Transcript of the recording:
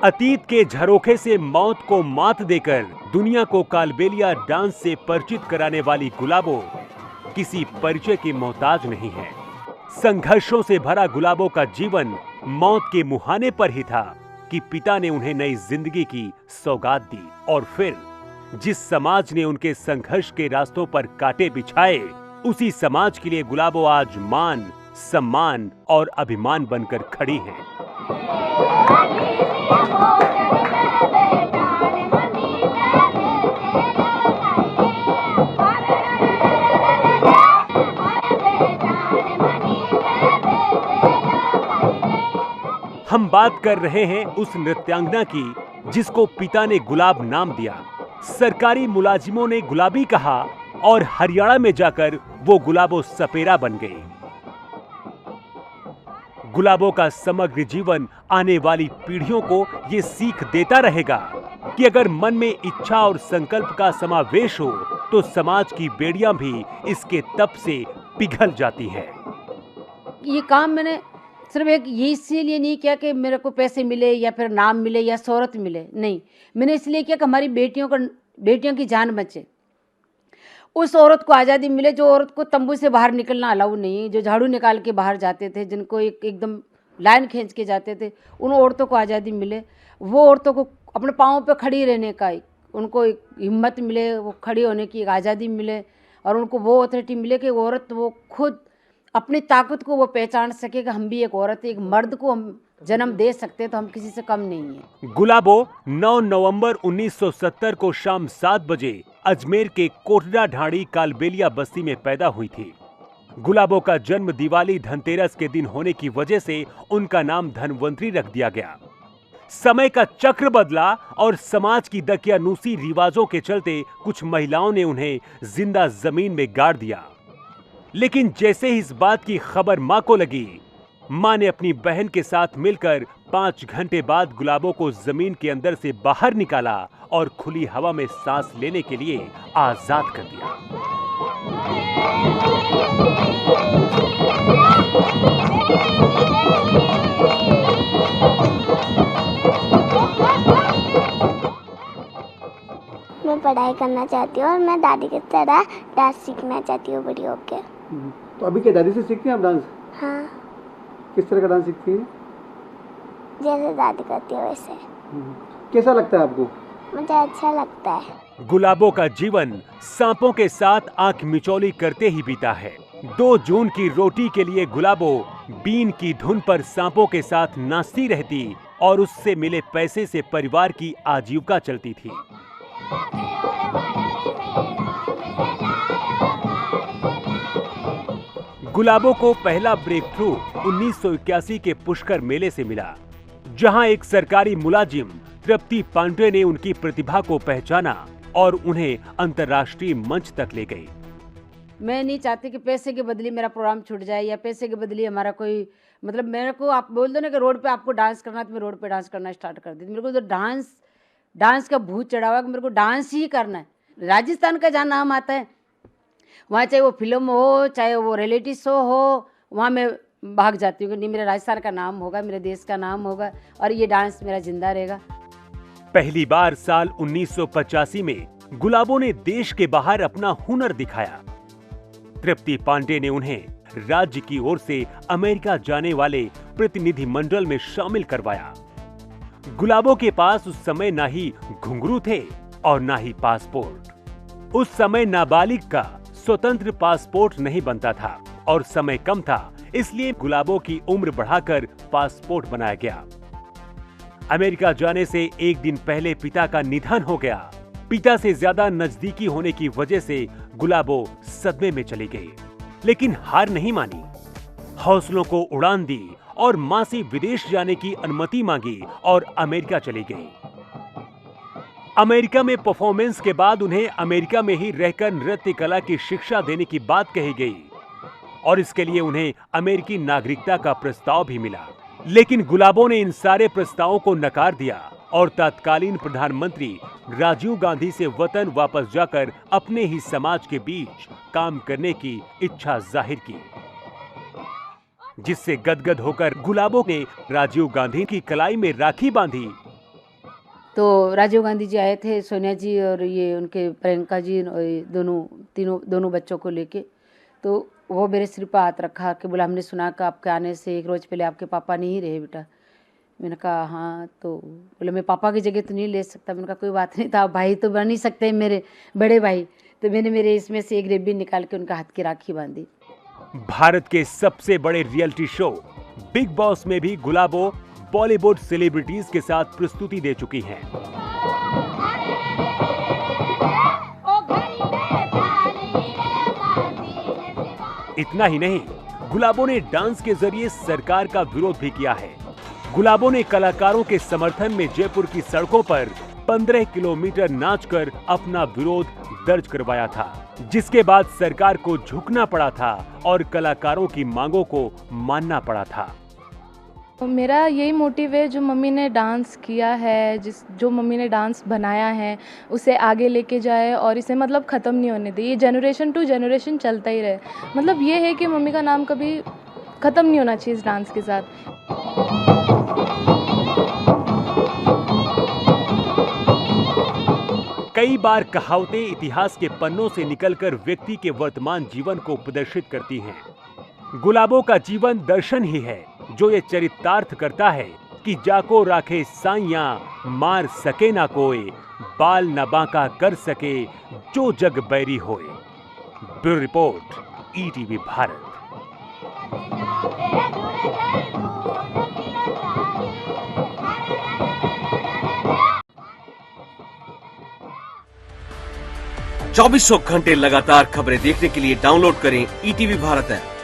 अतीत के झरोखे से मौत को मात देकर दुनिया को कालबेलिया डांस से परिचित कराने वाली गुलाबो किसी परिचय की मोहताज नहीं है। संघर्षों से भरा गुलाबो का जीवन मौत के मुहाने पर ही था कि पिता ने उन्हें नई जिंदगी की सौगात दी और फिर जिस समाज ने उनके संघर्ष के रास्तों पर कांटे बिछाए, उसी समाज के लिए गुलाबो आज मान, सम्मान और अभिमान बनकर खड़ी हैं। हम बात कर रहे हैं उस नृत्यांगना की जिसको पिता ने गुलाब नाम दिया। सरकारी मुलाजिमों ने गुलाबी कहा और हरियाणा में जाकर वो गुलाबो सपेरा बन गई। गुलाबो का समग्र जीवन आने वाली पीढ़ियों को ये सीख देता रहेगा कि अगर मन में इच्छा और संकल्प का समावेश हो तो समाज की बेड़ियां भी इसके तप से पिघल जाती हैं। ये काम मैंने सिर्फ एक ये इसीलिए नहीं किया कि मेरे को पैसे मिले या फिर नाम मिले या शोहरत मिले, नहीं, मैंने इसलिए किया कि हमारी बेटियों की जान बचे, उस औरत को आज़ादी मिले जो औरत को तंबू से बाहर निकलना अलाउ नहीं, जो झाड़ू निकाल के बाहर जाते थे, जिनको एकदम लाइन खींच के जाते थे, उन औरतों को आज़ादी मिले। वो औरतों को अपने पाँव पे खड़ी रहने का उनको एक हिम्मत मिले, वो खड़ी होने की एक आज़ादी मिले और उनको वो अथॉरिटी मिले कि औरत वो खुद अपनी ताकत को वो पहचान सके कि हम भी एक औरत, एक मर्द को हम जन्म दे सकते हैं, तो हम किसी से कम नहीं है। गुलाबो 9 नवंबर 1970 को शाम 7 बजे अजमेर के कोटड़ा ढाणी कालबेलिया बस्ती में पैदा हुई थी। गुलाबो का जन्म दिवाली धनतेरस के दिन होने की वजह से उनका नाम धनवंतरी रख दिया गया। समय का चक्र बदला और समाज की दकियानूसी रिवाजों के चलते कुछ महिलाओं ने उन्हें जिंदा जमीन में गाड़ दिया। लेकिन जैसे ही इस बात की खबर मां को लगी, मां ने अपनी बहन के साथ मिलकर 5 घंटे बाद गुलाबो को जमीन के अंदर से बाहर निकाला और खुली हवा में सांस लेने के लिए आजाद कर दिया। मैं पढ़ाई करना चाहती हूँ और मैं दादी की तरह डांस सीखना चाहती हूँ बड़ी होके। तो अभी क्या दादी से सीखती हैं आप डांस? हाँ। किस तरह का डांस सीखती हैं? जैसे दादी करती है वैसे। कैसा लगता है आपको? मुझे अच्छा लगता है। गुलाबो का जीवन सांपों के साथ आंख मिचौली करते ही बीता है। 2 जून की रोटी के लिए गुलाबो बीन की धुन पर सांपों के साथ नाचती रहती और उससे मिले पैसे से परिवार की आजीविका चलती थी। गुलाबो को पहला ब्रेक थ्रू 1981 के पुष्कर मेले से मिला, जहां एक सरकारी मुलाजिम तृप्ति पांडे ने उनकी प्रतिभा को पहचाना और उन्हें अंतर्राष्ट्रीय मंच तक ले गई। मैं नहीं चाहती कि पैसे के बदले मेरा प्रोग्राम छूट जाए या पैसे के बदले हमारा कोई, मतलब मेरे को आप बोल दो ना कि रोड पे आपको डांस करना, तो मैं रोड पे डांस करना स्टार्ट कर दी। मेरे को तो डांस का भूत चढ़ा हुआ कि मेरे को डांस ही करना है। राजस्थान का जहाँ नाम आता है वहाँ चाहे वो फिल्म हो, चाहे वो रियलिटी शो हो, वहाँ मैं भाग जाती हूँ कि नहीं, मेरा राजस्थान का नाम होगा, मेरे देश का नाम होगा और ये डांस मेरा जिंदा रहेगा। पहली बार साल 1985 में गुलाबो ने देश के बाहर अपना हुनर दिखाया। तृप्ति पांडे ने उन्हें राज्य की ओर से अमेरिका जाने वाले प्रतिनिधि मंडल में शामिल करवाया। गुलाबो के पास उस समय ना ही घुंघरू थे और ना ही पासपोर्ट। उस समय नाबालिग का स्वतंत्र पासपोर्ट नहीं बनता था और समय कम था, इसलिए गुलाबो की उम्र बढ़ाकर पासपोर्ट बनाया गया। अमेरिका जाने से एक दिन पहले पिता का निधन हो गया। पिता से ज्यादा नजदीकी होने की वजह से गुलाबो सदमे में चली गई, लेकिन हार नहीं मानी। हौसलों को उड़ान दी और मां से विदेश जाने की अनुमति मांगी और अमेरिका चली गई। अमेरिका में परफॉर्मेंस के बाद उन्हें अमेरिका में ही रहकर नृत्य कला की शिक्षा देने की बात कही गई और इसके लिए उन्हें अमेरिकी नागरिकता का प्रस्ताव भी मिला। लेकिन गुलाबो ने इन सारे प्रस्तावों को नकार दिया और तत्कालीन प्रधानमंत्री राजीव गांधी से वतन वापस जाकर अपने ही समाज के बीच काम करने की इच्छा जाहिर की, जिससे गदगद होकर गुलाबो ने राजीव गांधी की कलाई में राखी बांधी तो राजीव गांधी जी आए थे, सोनिया जी और ये उनके प्रियंका जी, और ये दोनों बच्चों को लेके। तो वो मेरे सिर पर हाथ रखा कि बोला हमने सुना कि आपके आने से 1 रोज़ पहले आपके पापा नहीं रहे बेटा। मैंने कहा हाँ, तो बोले मैं पापा की जगह तो नहीं ले सकता। मैंने कहा कोई बात नहीं, था भाई तो बन नहीं सकते मेरे बड़े भाई। तो मैंने मेरे इसमें से एक रिबन निकाल के उनका हाथ की राखी बांधी। भारत के सबसे बड़े रियलिटी शो बिग बॉस में भी गुलाबो बॉलीवुड सेलिब्रिटीज के साथ प्रस्तुति दे चुकी हैं। इतना ही नहीं, गुलाबो ने डांस के जरिए सरकार का विरोध भी किया है। गुलाबो ने कलाकारों के समर्थन में जयपुर की सड़कों पर 15 किलोमीटर नाचकर अपना विरोध दर्ज करवाया था, जिसके बाद सरकार को झुकना पड़ा था और कलाकारों की मांगों को मानना पड़ा था। मेरा यही मोटिव है, जो मम्मी ने डांस किया है, जो मम्मी ने डांस बनाया है, उसे आगे लेके जाए और इसे मतलब ख़त्म नहीं होने दे। ये जनरेशन टू जनरेशन चलता ही रहे। मतलब ये है कि मम्मी का नाम कभी ख़त्म नहीं होना चाहिए इस डांस के साथ। कई बार कहावतें इतिहास के पन्नों से निकलकर व्यक्ति के वर्तमान जीवन को प्रदर्शित करती हैं। गुलाबो का जीवन दर्शन ही है, जो ये चरितार्थ करता है कि जाको राखे साइयां मार सके ना कोई, बाल न बांका कर सके जो जग बैरी होए। Bureau report, ETV Bharat. 24 घंटे लगातार खबरें देखने के लिए डाउनलोड करें ईटीवी भारत ऐप।